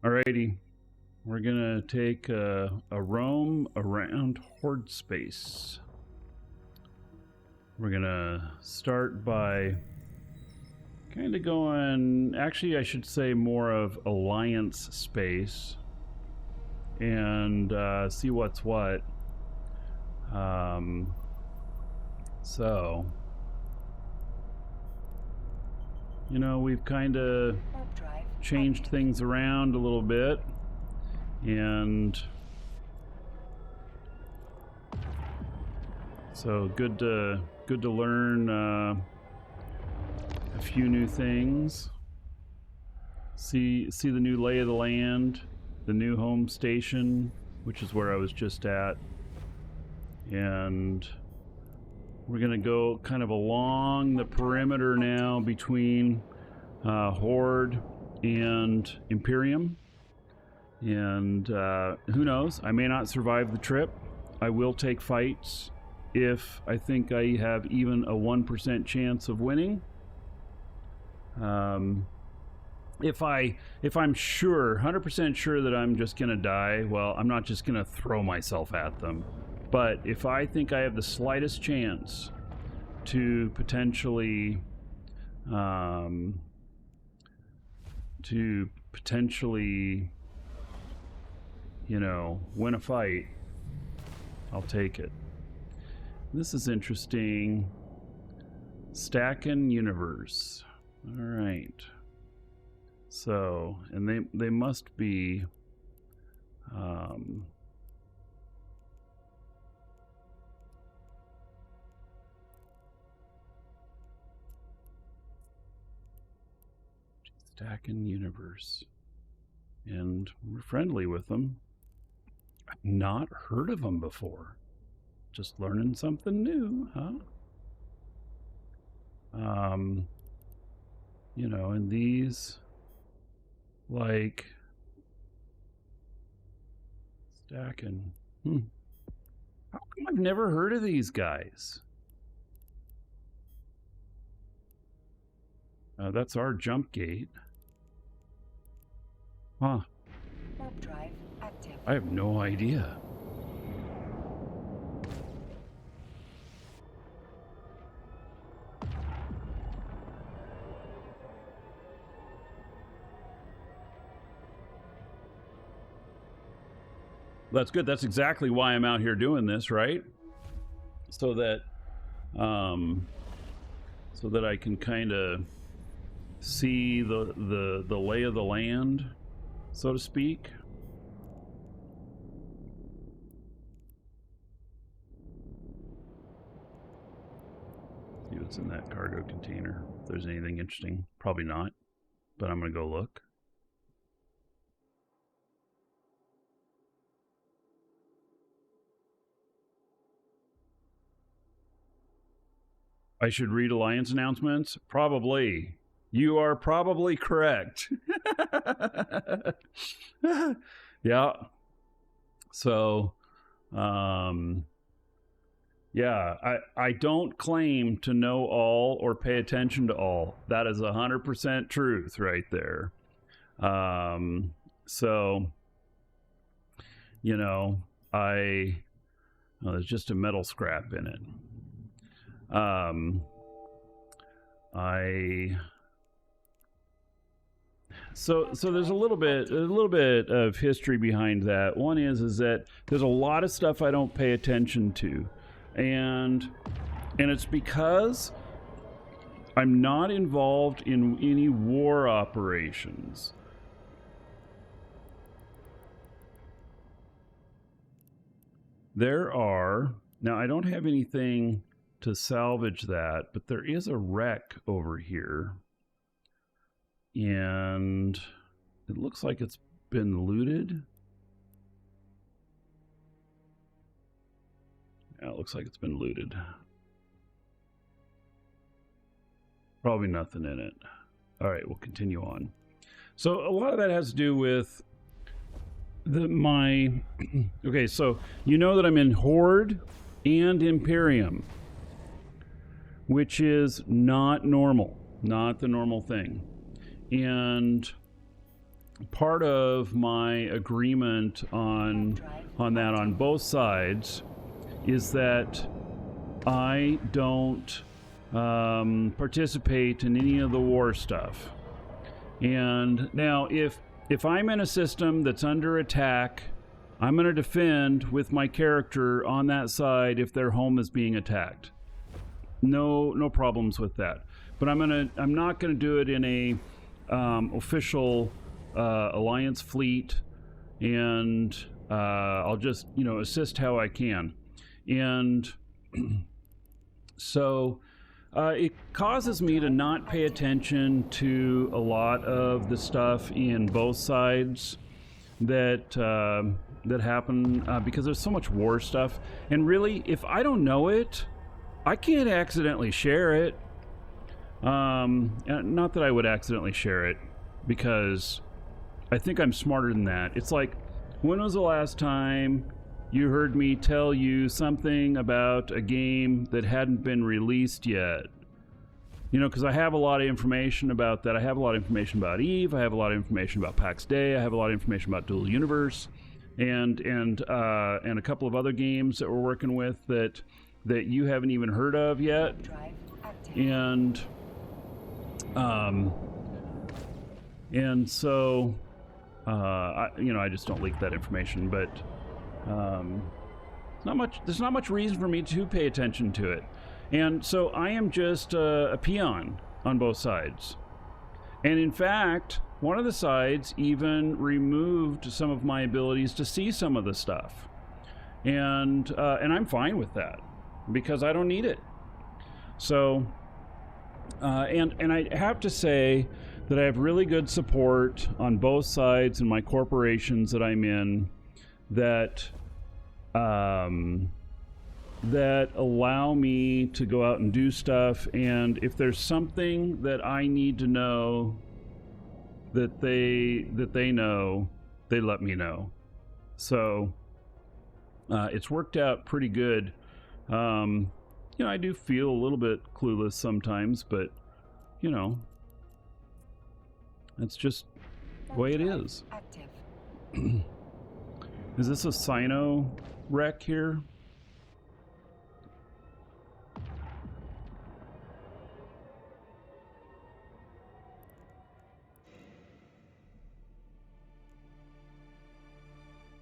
Alrighty, we're gonna take a roam around Horde space. We're gonna start by kind of going, actually I should say more of Alliance space, and see what's what. So, you know, we've kind of changed things around a little bit, and so good to learn a few new things. See the new lay of the land, the new home station, which is where I was just at, and we're gonna go kind of along the perimeter now between Horde and Imperium, and who knows, I may not survive the trip. I will take fights if I think I have even a 1% chance of winning. If I'm sure, 100% sure that I'm just gonna die, well, I'm not just gonna throw myself at them. But if I think I have the slightest chance to potentially you know, win a fight, I'll take it. This is interesting. Stacking universe. All right. So, and they must be stacking universe, and we're friendly with them. I've not heard of them before. Just learning something new, huh? You know, and these, like, stacking. How come I've never heard of these guys? That's our jump gate. Huh. Warp drive active. I have no idea. That's good. That's exactly why I'm out here doing this, right? So that I can kind of see the lay of the land, so to speak. See what's in that cargo container. If there's anything interesting. Probably not, but I'm gonna go look. I should read Alliance announcements? Probably. You are probably correct. Yeah. So, yeah, I don't claim to know all or pay attention to all. That is 100% truth right there. So, you know, there's just a metal scrap in it. So there's a little bit of history behind that. One is that there's a lot of stuff I don't pay attention to, and it's because I'm not involved in any war operations. There are, now I don't have anything to salvage that, but there is a wreck over here, and it looks like it's been looted. Yeah, it looks like it's been looted. Probably nothing in it. All right, we'll continue on. So a lot of that has to do with okay, so you know that I'm in Horde and Imperium, which is not normal, not the normal thing. And part of my agreement on that on both sides is that I don't participate in any of the war stuff. And now, if I'm in a system that's under attack, I'm going to defend with my character on that side if their home is being attacked. No problems with that. But I'm not going to do it in a official alliance fleet, and I'll just assist how I can. And so it causes me to not pay attention to a lot of the stuff in both sides that happen because there's so much war stuff. And really, if I don't know it, I can't accidentally share it. Not that I would accidentally share it, because I think I'm smarter than that. It's like, when was the last time you heard me tell you something about a game that hadn't been released yet? Because I have a lot of information about that. I have a lot of information about Eve. I have a lot of information about PAX Day. I have a lot of information about Dual Universe, and a couple of other games that we're working with that you haven't even heard of yet. And so I just don't leak that information, but there's not much reason for me to pay attention to it. And so I am just a peon on both sides. And in fact, one of the sides even removed some of my abilities to see some of the stuff. And I'm fine with that, because I don't need it. So, and I have to say that I have really good support on both sides in my corporations that I'm in that allow me to go out and do stuff. And if there's something that I need to know that they know, they let me know. So it's worked out pretty good. I do feel a little bit clueless sometimes, but that's just the way it is. Is this a Sino wreck here?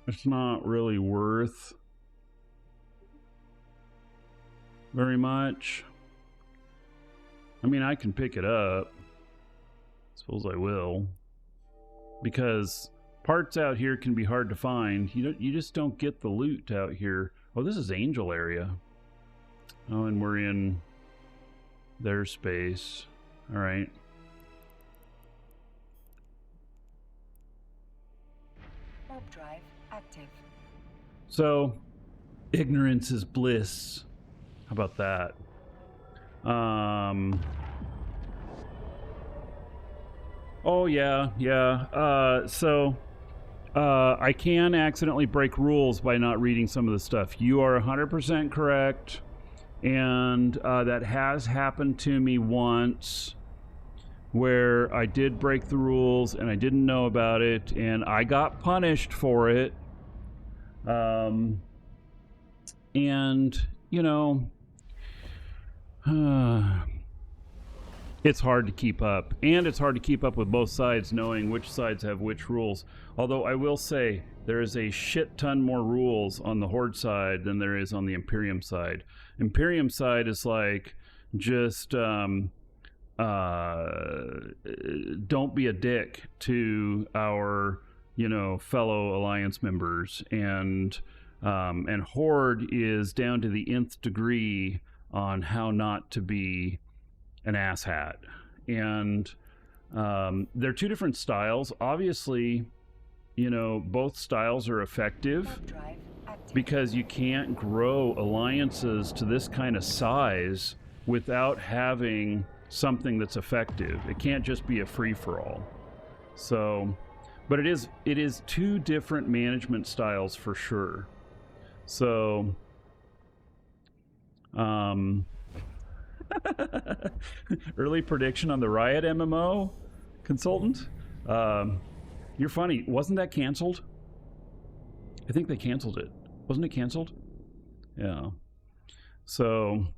It's not really worth very much. I mean, I can pick it up. Suppose I will. Because parts out here can be hard to find. You just don't get the loot out here. Oh, this is Angel area. Oh, and we're in their space. All right. Warp drive active. So, ignorance is bliss. How about that? Oh yeah. So I can accidentally break rules by not reading some of the stuff. You are 100% correct, and that has happened to me once, where I did break the rules and I didn't know about it, and I got punished for it. And it's hard to keep up, and it's hard to keep up with both sides, knowing which sides have which rules. Although I will say there is a shit ton more rules on the Horde side than there is on the Imperium side. Imperium side is like, just don't be a dick to our fellow alliance members, and Horde is down to the nth degree on how not to be an asshat. And they're two different styles. Obviously, both styles are effective, because you can't grow alliances to this kind of size without having something that's effective. It can't just be a free-for-all. So, but it is two different management styles for sure. So, early prediction on the Riot MMO consultant. You're funny. Wasn't that canceled? I think they canceled it. Wasn't it canceled? Yeah. So,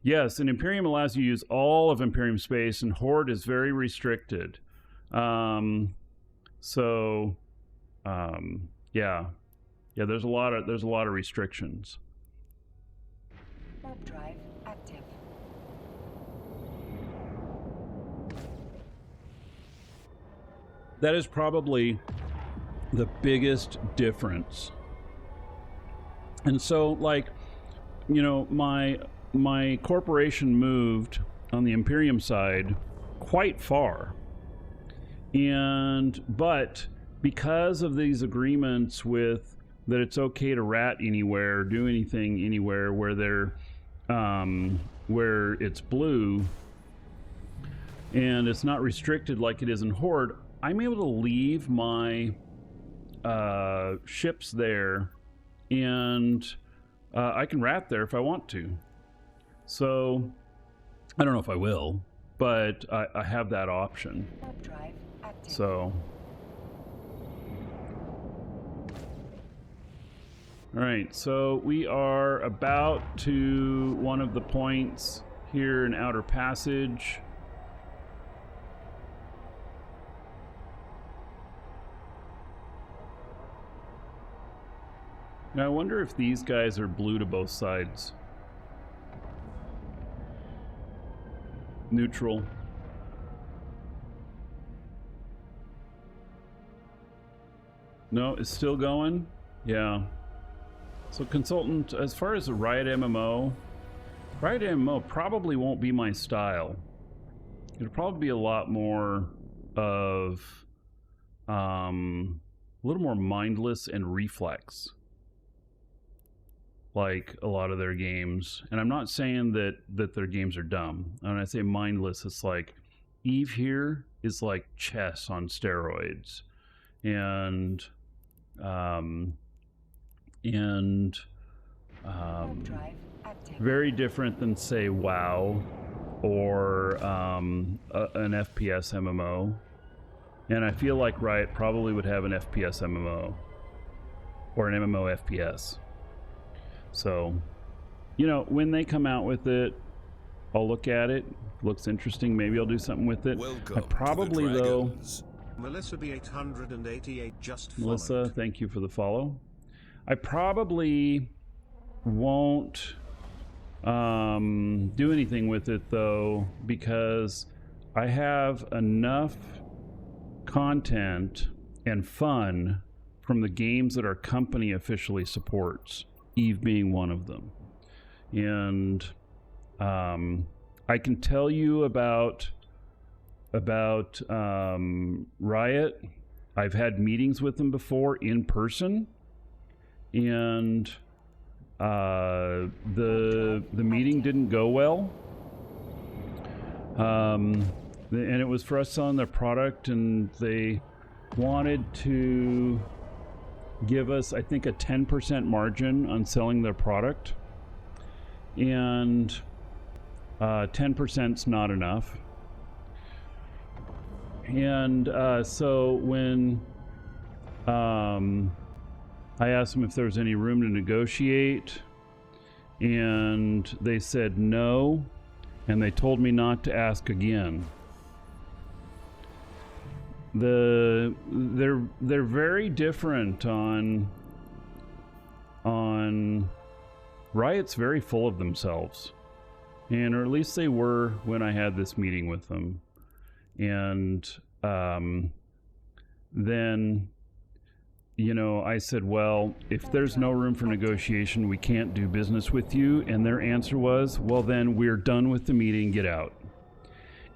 yes, and Imperium allows you to use all of Imperium space, and Horde is very restricted. Yeah. Yeah, there's a lot of restrictions. Warp drive active. That is probably the biggest difference. And so, like, you know, my corporation moved on the Imperium side quite far. But because of these agreements with that it's okay to rat anywhere, do anything anywhere where where it's blue and it's not restricted like it is in Horde, I'm able to leave my ships there, and I can rat there if I want to. So I don't know if I will, but I have that option. Warp drive active. So, all right, so we are about to one of the points here in Outer Passage. Now I wonder if these guys are blue to both sides. Neutral. No, it's still going? Yeah. So consultant, as far as the Riot MMO probably won't be my style. It'll probably be a lot more of a little more mindless and reflex, like a lot of their games. And I'm not saying that their games are dumb. When I say mindless, it's like Eve here is like chess on steroids, and very different than, say, WoW or an FPS MMO. And I feel like Riot probably would have an FPS MMO or an MMO FPS. So, you know, when they come out with it, I'll look at it. Looks interesting. Maybe I'll do something with it. Welcome I probably, to the though... Dragons. Melissa B888 just followed. Melissa, thank you for the follow. I probably won't do anything with it, though, because I have enough content and fun from the games that our company officially supports, Eve being one of them. And I can tell you about Riot. I've had meetings with them before in person, and the meeting didn't go well. And it was for us selling their product, and they wanted to give us, I think, a 10% margin on selling their product, and 10%'s not enough. And so when I asked them if there was any room to negotiate, and they said no, and they told me not to ask again. They're very different on Riot's very full of themselves, or at least they were when I had this meeting with them. And then, you know, I said, well, if there's no room for negotiation, we can't do business with you. And their answer was, well, then we're done with the meeting, get out.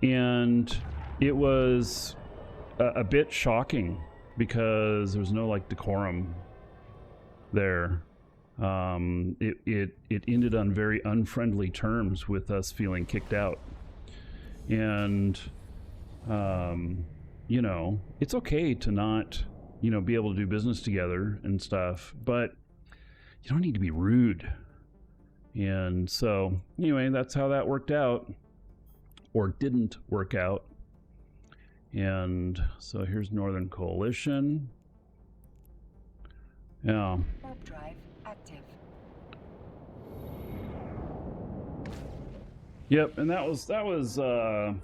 And it was a bit shocking because there was no, like, decorum there. It ended on very unfriendly terms with us feeling kicked out. And you know, it's okay to not, you know, be able to do business together and stuff, but you don't need to be rude. And so, anyway, that's how that worked out, or didn't work out. And so here's Northern Coalition. Yeah. Warp drive active. Yep, and that was I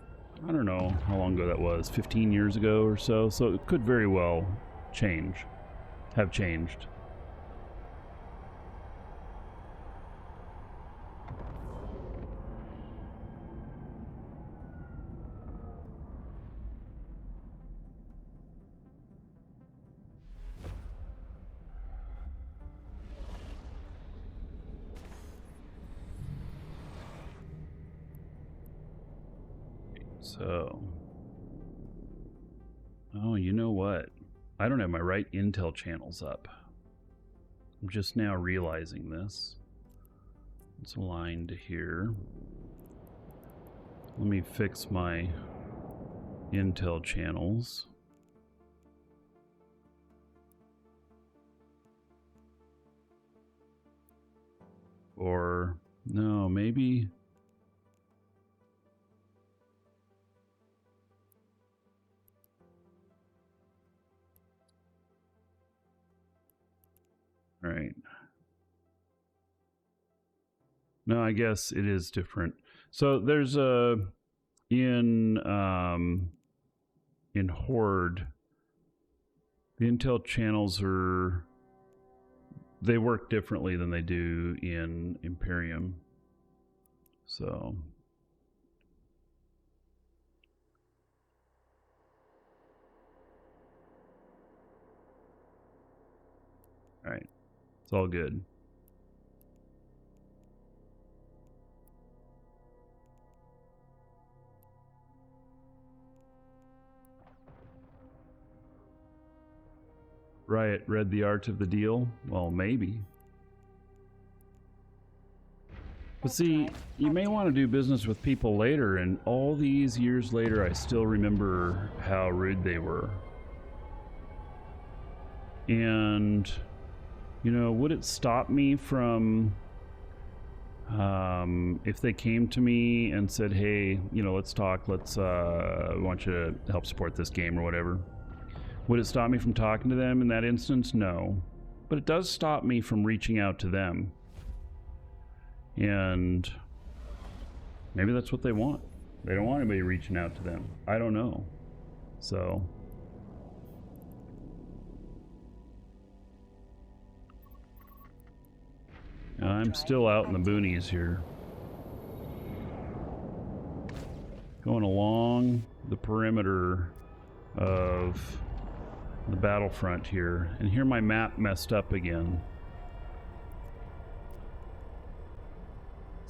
don't know how long ago that was, 15 years ago or so. So it could very well have changed. So, oh, you know what? I don't have my right intel channels up. I'm just now realizing this. It's aligned to here. Let me fix my intel channels. Or, no, maybe... Right. No, I guess it is different. So there's in Horde, the intel channels they work differently than they do in Imperium. So all right. It's all good. Riot read the art of the deal? Well, maybe. But see, you may want to do business with people later, and all these years later, I still remember how rude they were. And, you know, would it stop me from... if they came to me and said, hey, you know, let's talk, we want you to help support this game or whatever. Would it stop me from talking to them in that instance? No. But it does stop me from reaching out to them. And maybe that's what they want. They don't want anybody reaching out to them. I don't know. So... I'm still out in the boonies here. Going along the perimeter of the battlefront here. And here my map messed up again.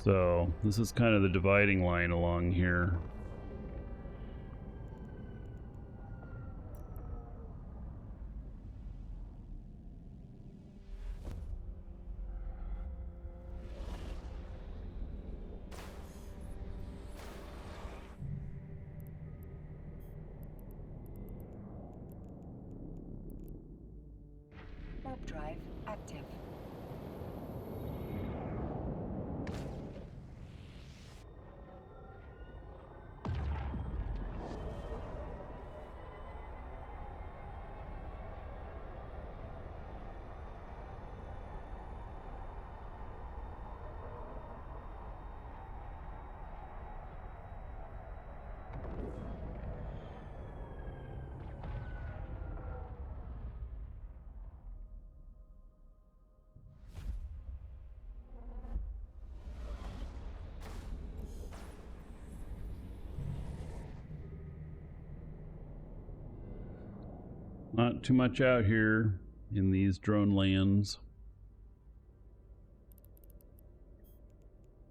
So this is kind of the dividing line along here. Warp drive active. Not too much out here in these drone lands.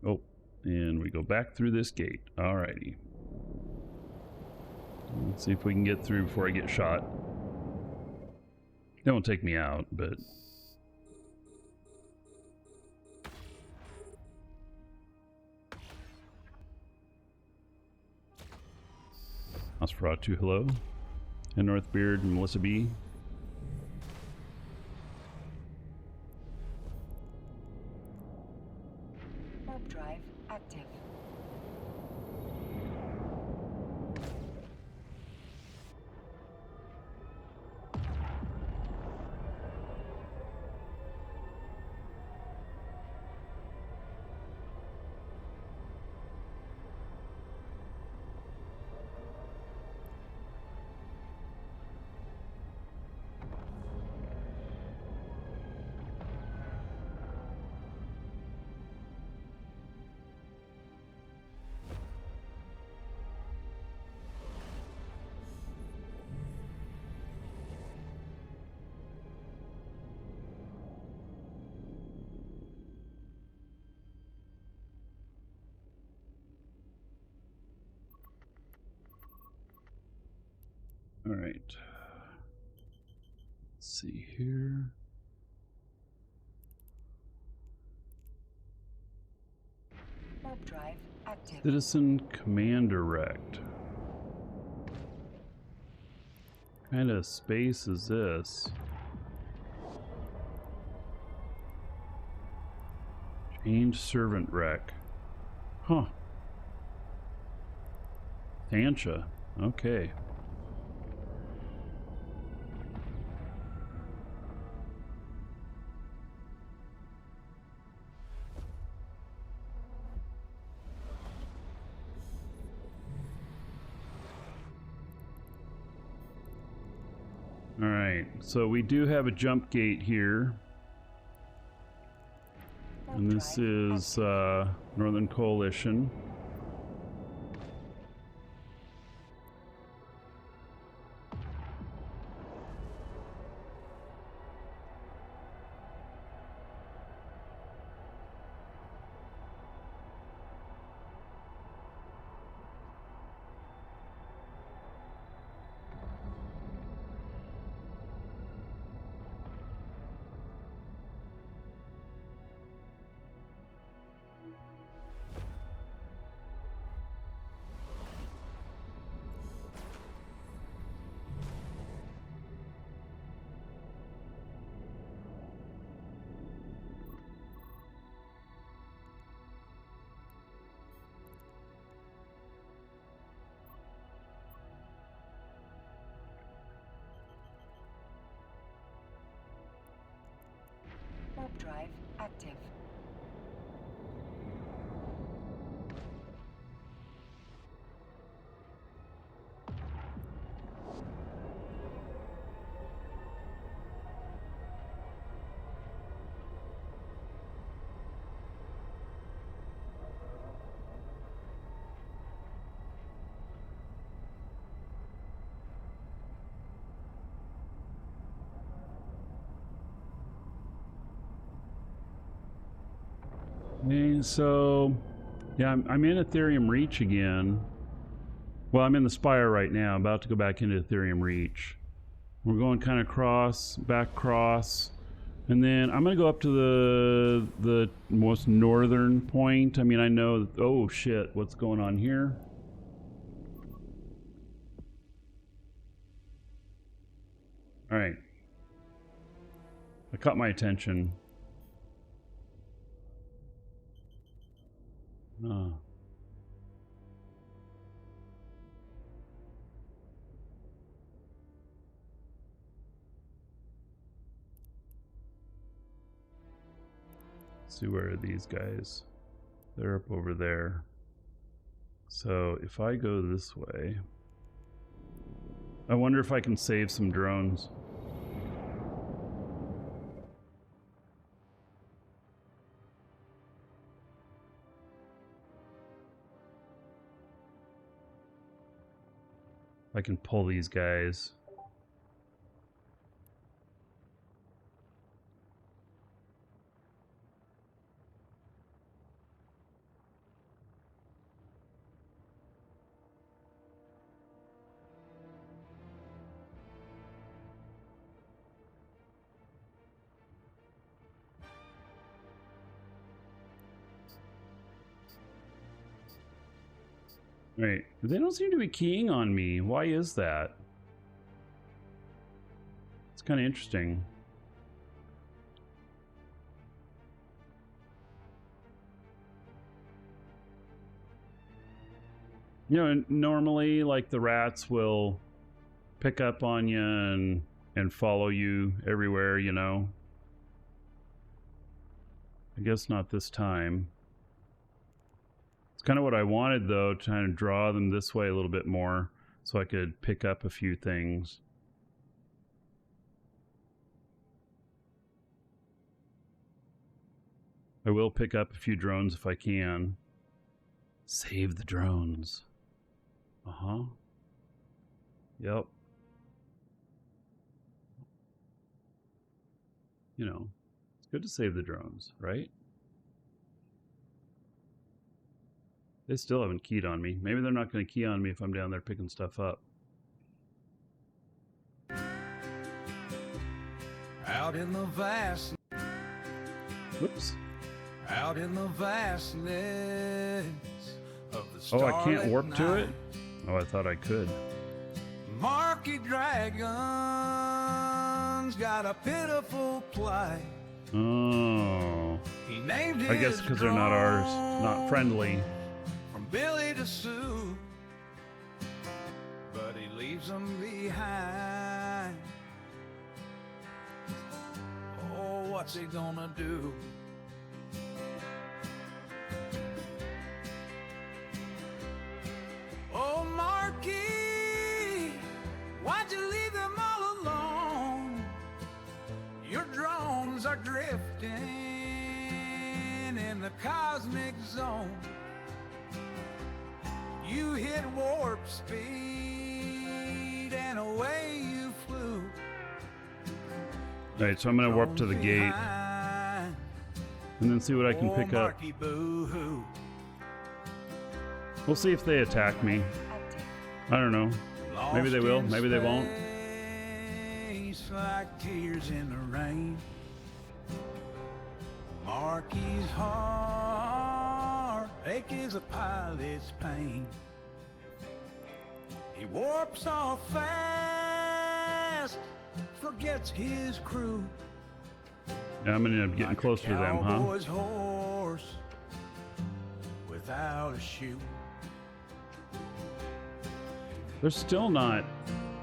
Oh, and we go back through this gate. Alrighty. Let's see if we can get through before I get shot. They won't take me out, but... Nosferatu, hello. And Northbeard and Melissa B. Warp drive active. All right. Let's see here. Warp drive active. Citizen Commander Rect. What kind of space is this? Change Servant Rec. Huh. Tancha. Okay. All right, so we do have a jump gate here. And this is Northern Coalition. Warp drive active. Okay, so yeah, I'm in Ethereum Reach again. Well, I'm in the Spire right now, about to go back into Ethereum Reach. We're going kind of back cross, and then I'm gonna go up to the most northern point. I mean, I know that, oh shit, what's going on here? All right, that caught my attention. Oh. See, where are these guys? They're up over there. So if I go this way, I wonder if I can save some drones. I can pull these guys. Right. They don't seem to be keying on me. Why is that? It's kind of interesting. You know, normally, like, the rats will pick up on you and follow you everywhere, you know. I guess not this time. It's kind of what I wanted, though, to kind of draw them this way a little bit more so I could pick up a few things. I will pick up a few drones if I can. Save the drones. Uh-huh. Yep. You know, it's good to save the drones, right? They still haven't keyed on me. Maybe they're not going to key on me if I'm down there picking stuff up. Out in the vast, Whoops. out in the vastness of the Oh, I can't starlit warp to it? night, Oh, I thought I could. Markee Dragon's got a pitiful plight. Oh. He named I guess his because they're not ours. Not drone friendly. From Billy to Sue, but he leaves them behind. Oh, what's he gonna do? Oh, Markee, why'd you leave them all alone? Your drones are drifting in the cosmic zone. You hit warp speed and away you flew. Alright, so I'm going to warp to the gate Behind. and then see what I can Oh, pick up. Markee, boo-hoo. We'll see if they attack me. I don't know. Maybe they will, Lost in maybe they won't. space like tears in the rain. Markee's heart ache is a pilot's pain. He warps off fast, forgets his crew. Yeah, I'm going to end up getting Like a closer to them, huh? cowboy's horse without a shoe. They're still not.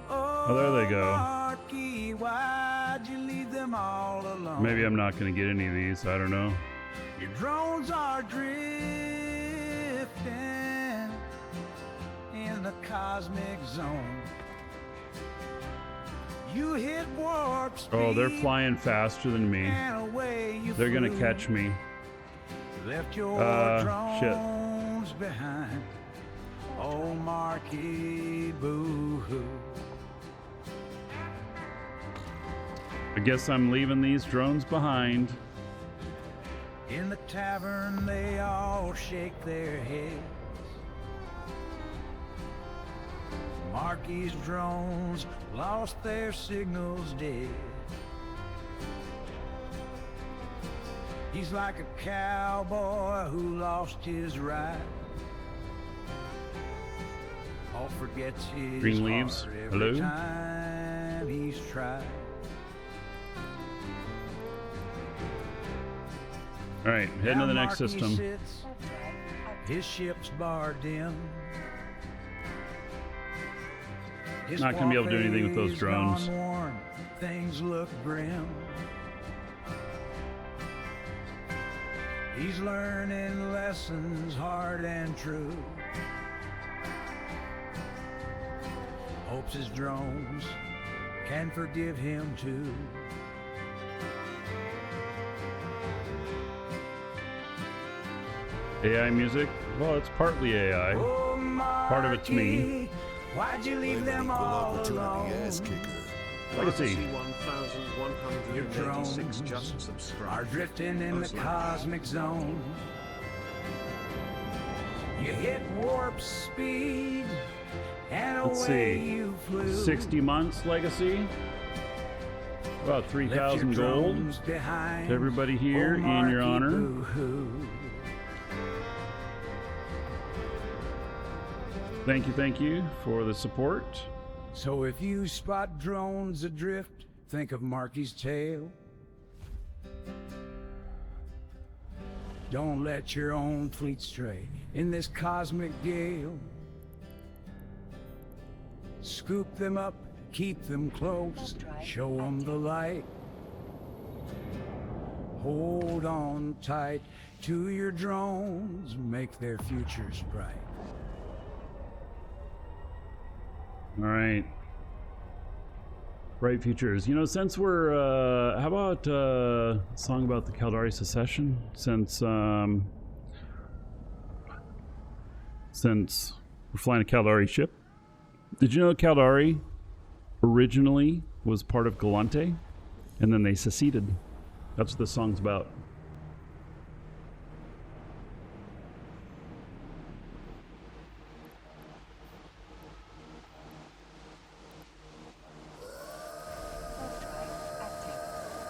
Oh, there they go. Markee, why'd you leave them all alone? Maybe I'm not going to get any of these. I don't know. Your drones are drifting in the cosmic zone. You hit warp speed. Oh, they're flying faster than me. And away you They're going to flew. catch me. Left your shit. drones behind. Oh, Markee, boo-hoo. I guess I'm leaving these drones behind. In the tavern, they all shake their heads. Markee's drones lost their signals dead. He's like a cowboy who lost his ride. All forgets his Green leaves. heart every Hello? time he's tried. All right, heading to the next Markee system. sits, his ship's barred in. His Not gonna be able to do anything with those coffee's drones. gone worn, things look grim. He's learning lessons hard and true. Hopes his drones can forgive him too. AI music? Well, it's partly AI. Oh, Part of it's me. Markee, why'd you leave them all alone? Legacy. Your 1186 drones just are subscribed. drifting in the Most likely. cosmic zone. You hit warp speed and Let's away see. you flew. 60 months legacy. About Left your 3,000 gold drones behind. to everybody here Oh, in your Markee, honor. boo-hoo. Thank you for the support. So if you spot drones adrift, think of Markee's tale. Don't let your own fleet stray in this cosmic gale. Scoop them up, keep them close, show them the light. Hold on tight to your drones, make their futures bright. All right. Bright futures. You know, since we're, how about a song about the Caldari secession? Since we're flying a Caldari ship. Did you know Caldari originally was part of Galante? And then they seceded. That's what this song's about. Warp drive active.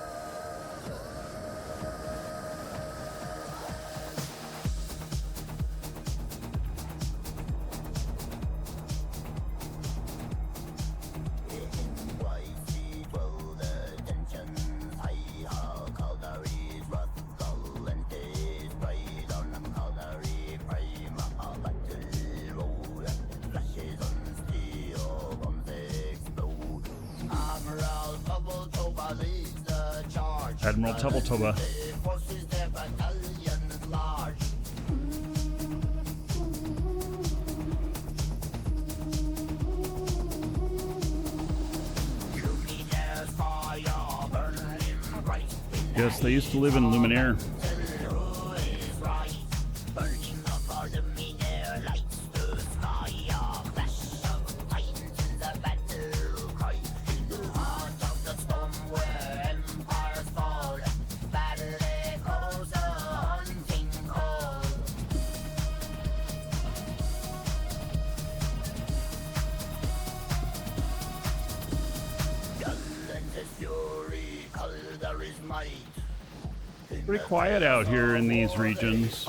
Admiral Tubbletoba. Yes, they used to live in Luminaire. Pretty quiet out here in these regions.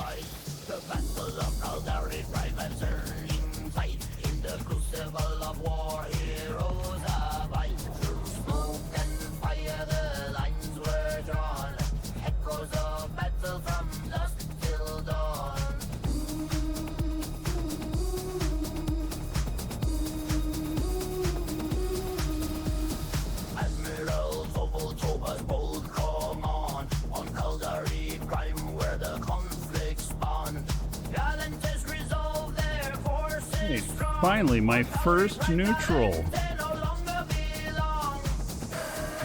Finally, my first neutral.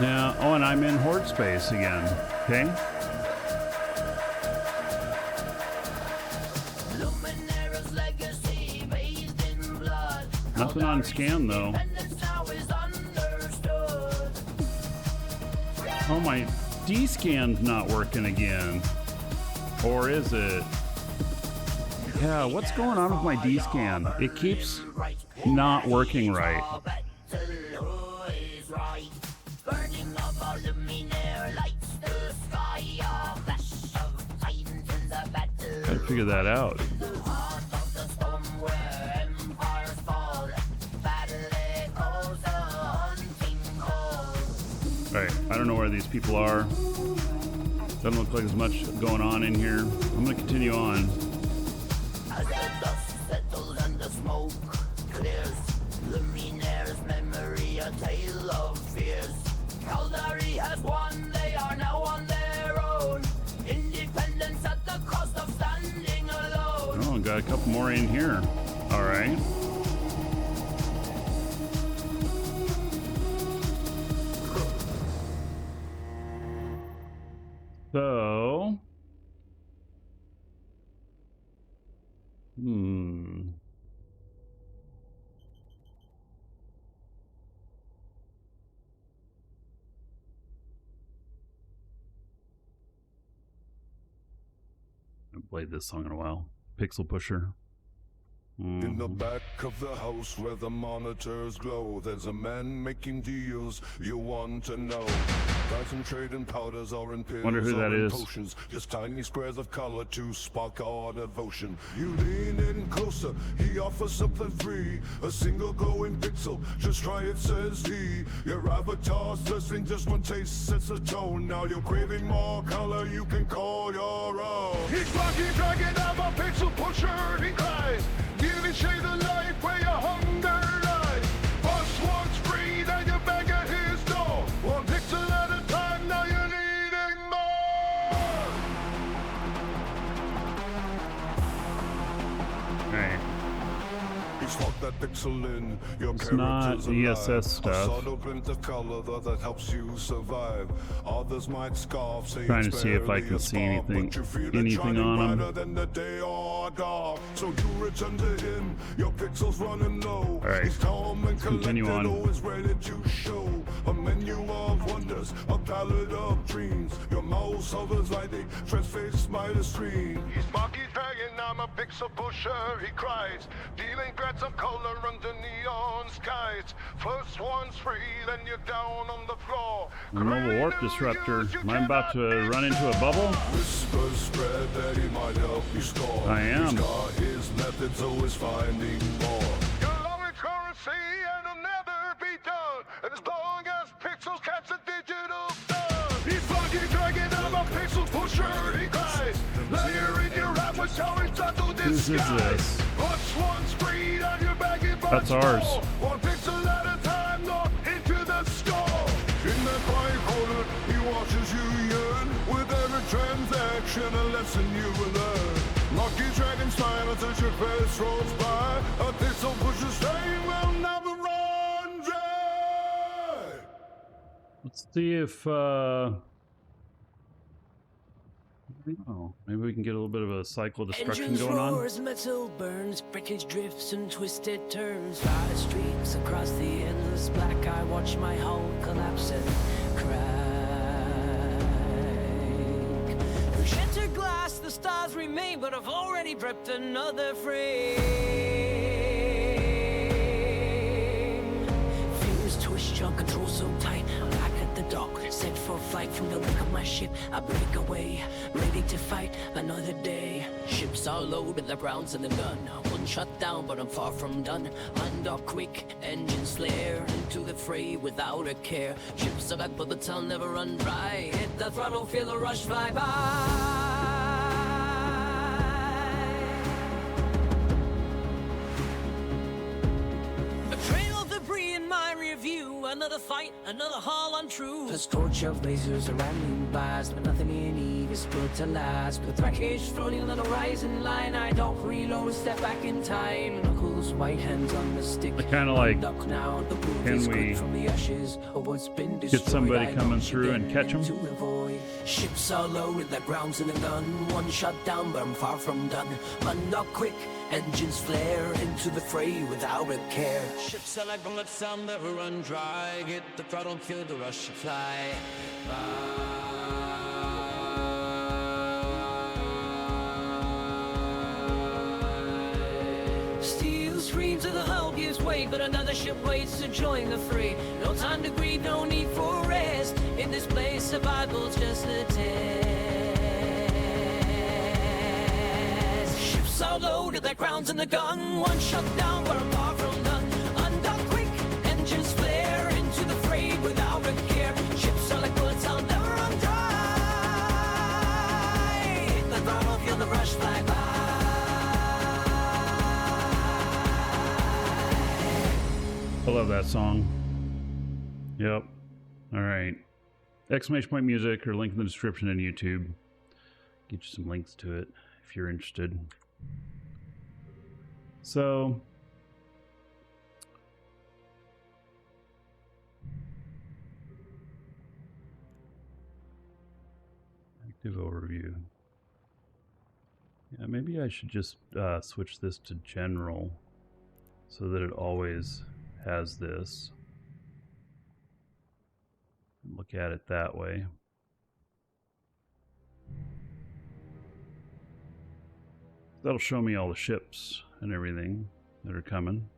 Now, oh, and I'm in Horde space again. Okay. Nothing on scan though. Oh, my D-scan's not working again. Or is it? Yeah, what's going on with my D-scan? It keeps not working right. Gotta figure that out. Alright, I don't know where these people are. Doesn't look like there's much going on in here. I'm gonna continue on. As the dust settles and the smoke clears, Luminaire's memory a tale of fears. Caldari has won, they are now on their own. Independence at the cost of standing alone. Oh, got a couple more in here. All right. So, I haven't played this song in a while. Pixel Pusher. In the back of the house where the monitors glow, there's a man making deals you want to know. Concentrating powders or in pills. Wonder who that or in is. potions, just tiny squares of color to spark our devotion. You lean in closer, he offers something free. A single glowing pixel, just try it, says he. Your avatar's thirsting, just one taste sets a tone. Now you're craving more color, you can call your own. He's Markee Dragon, I'm a pixel pusher, he cries. Giving shade of life where your hunger lies. First one's free, then you beg at his door. One pixel at a time, now you're needing more. All right. He's locked that pixel in. Your It's not character's alive. ESS stuff. A subtle glint of color that helps you survive. Others might scoff, say Trying to it's see if I barely can a see spark, anything- but you feel it anything shining on 'em. brighter than the day or dark. So you return to him. Your pixels running low. All right. He's calm and Continue collected, on. always ready to show a menu of wonders, a palette of dreams. Your mouse hovers lightly, transfixed by the screen. He's Markee Dragon, I'm a pixel pusher, he cries, dealing threats of color under neon skies. First one's free, then you're down on the floor. The mobile warp disruptor. Am I about to run into a bubble? Whispers spread that he might help you score. I am. He's got his methods, always finding more. Your long currency and it'll never be done. And as long as pixels catch the digital sun. He's Markee Dragon, I'm a pixel pusher, he cries. Layer in your avatar, it's not to Whose is this? What's one's free, and you're begging for That's ours. more. One pixel at a time, not into the score. In the quiet corner, he watches you yearn. dancing you and I. Markee Dragon smile as your face rolls by. A thistle pushes stain will never run dry. Let's see if oh, maybe we can get a little bit of a cycle destruction Engines going on. roars, metal burns, breakage drifts and twisted turns. Fire streaks across the endless black. I watch my hull collapse and crack. Through shattered glass, the stars remain, but I've already prepped another frame. Fingers twist, jaw control so tight. I'm back at the dock, set for flight. From the wreck of my ship, I break away, ready to fight another day. Ships are loaded, the rounds and the gun. One shot down, but I'm far from done. Undock quick, engines flare into the fray without a care. Ships are back, but the town never run dry. Hit the throttle, feel the rush fly by. Another fight, another haul untrue. A scorch of lasers, a rattling blast, but nothing in Eve is built to last. With wreckage floating on the horizon line, I don't reload, step back in time. Knuckles, white hands on the stick. I kind of like, now, the can we from the ashes of what's been get somebody coming through and catch them? Ships are loaded, the ground's in the gun. One shot down, but I'm far from done. Undock quick, engines flare into the fray without a care. Ships are like bullets, they'll never run dry. Get the throttle, feel the rush to fly by. Steel screams of the hull gives way, but another ship waits to join the fray. No time to grieve, no need for rest. In this place, survival's just a test. Ships are loaded, their crowns in the gun. One shot down, but I'm far from done. Undock quick, engines flare into the fray without a care. Ships are like bullets, I'll never run dry. Hit the throttle, feel the rush fly by. I love that song. Yep. All right. Exclamation point music or link in the description on YouTube. Get you some links to it if you're interested. So, active overview. Yeah, maybe I should just switch this to general so that it always has this. Look at it that way. That'll show me all the ships and everything that are coming.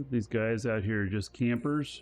These guys out here are just campers.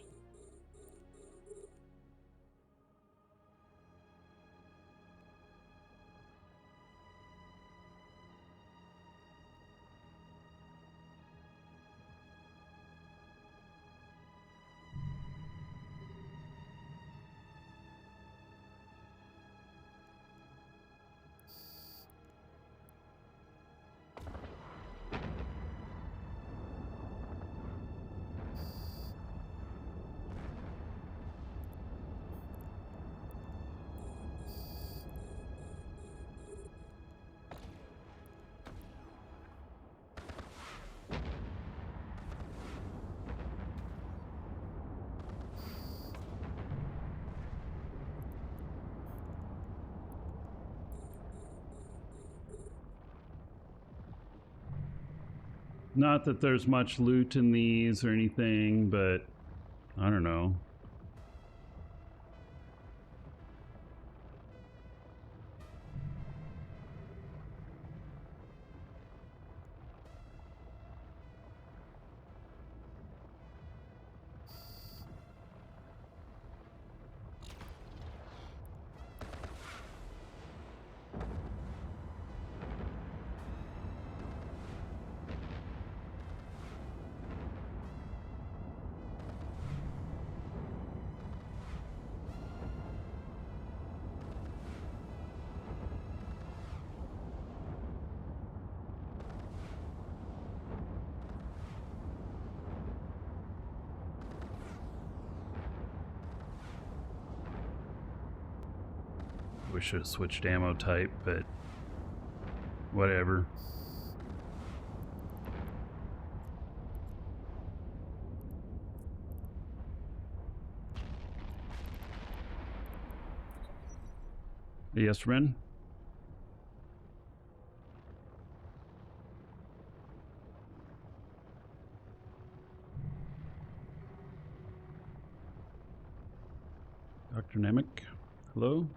Not that there's much loot in these or anything, but I don't know. We should have switched ammo type, but whatever. Yes, Ren? Dr. Namek, hello?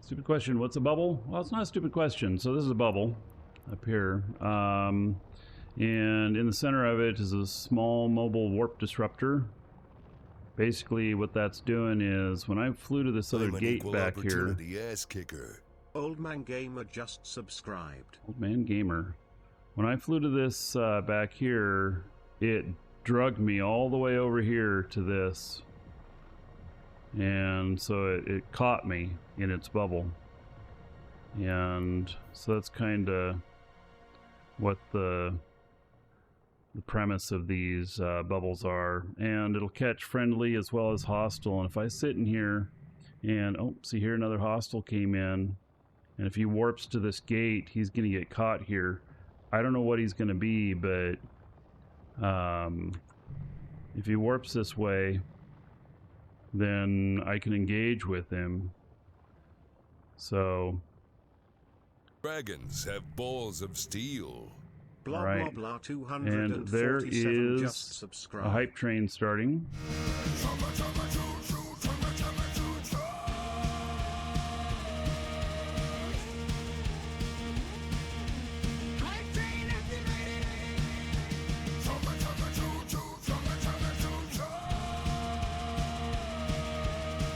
Stupid question, what's a bubble? Well, it's not a stupid question. So this is a bubble up here. And in the center of it is a small mobile warp disruptor. Basically what that's doing is when I flew to this other I'm an gate equal back here. opportunity ass kicker. Old Man Gamer just subscribed. Old Man Gamer. When I flew to this back here, it drugged me all the way over here to this. And so it caught me in its bubble. And so that's kind of what the premise of these bubbles are. And it'll catch friendly as well as hostile. And if I sit in here and, oh, see here another hostile came in. And if he warps to this gate, he's going to get caught here. I don't know what he's going to be, but if he warps this way, then I can engage with him. So Dragons have balls of steel. Blah right. blah blah. And there 247 just is subscribed. a hype train starting.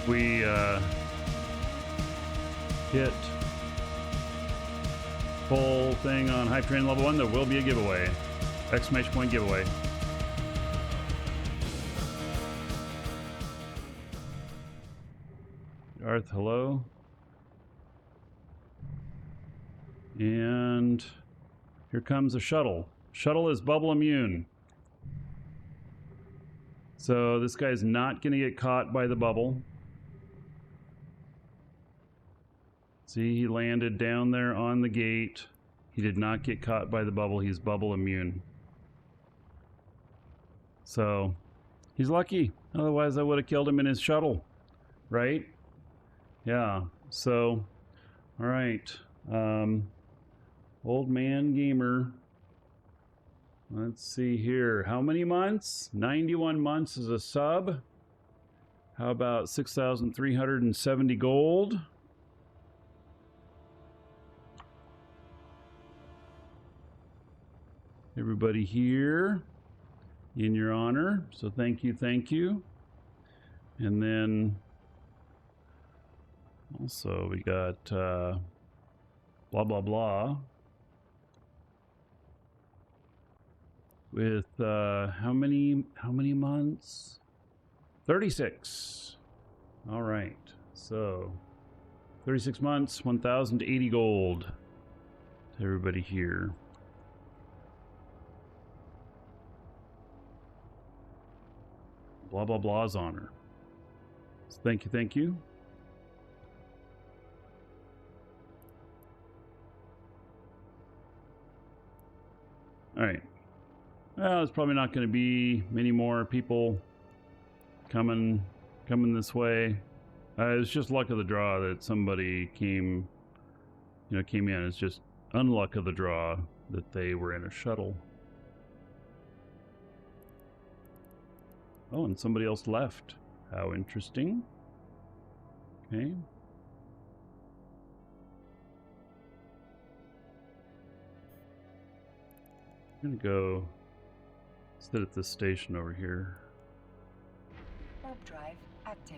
We hit full thing on hype train level 1, there will be a giveaway. Exclamation point giveaway. Darth, hello. And here comes a shuttle. Shuttle is bubble immune. So this guy's not going to get caught by the bubble. See, he landed down there on the gate. He did not get caught by the bubble. He's bubble immune. So, he's lucky. Otherwise, I would have killed him in his shuttle. Right? Yeah. So, alright. Old Man Gamer. Let's see here. How many months? 91 months as a sub. How about 6,370 gold? Everybody here in your honor. So thank you, thank you. And then also we got blah blah blah with how many months? 36. All right. So 36 months, 1,080 gold to everybody here. Blah blah blah's honor. So thank you, thank you. All right. Well, there's probably not going to be many more people coming this way. It's just luck of the draw that somebody came in. It's just unluck of the draw that they were in a shuttle. Oh, and somebody else left. How interesting. Okay. I'm gonna go sit at this station over here. Warp drive active.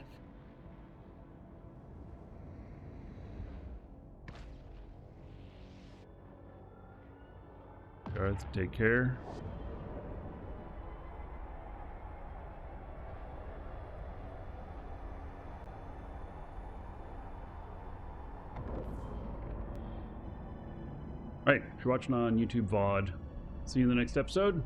Darth, take care. Alright, if you're watching on YouTube VOD, see you in the next episode.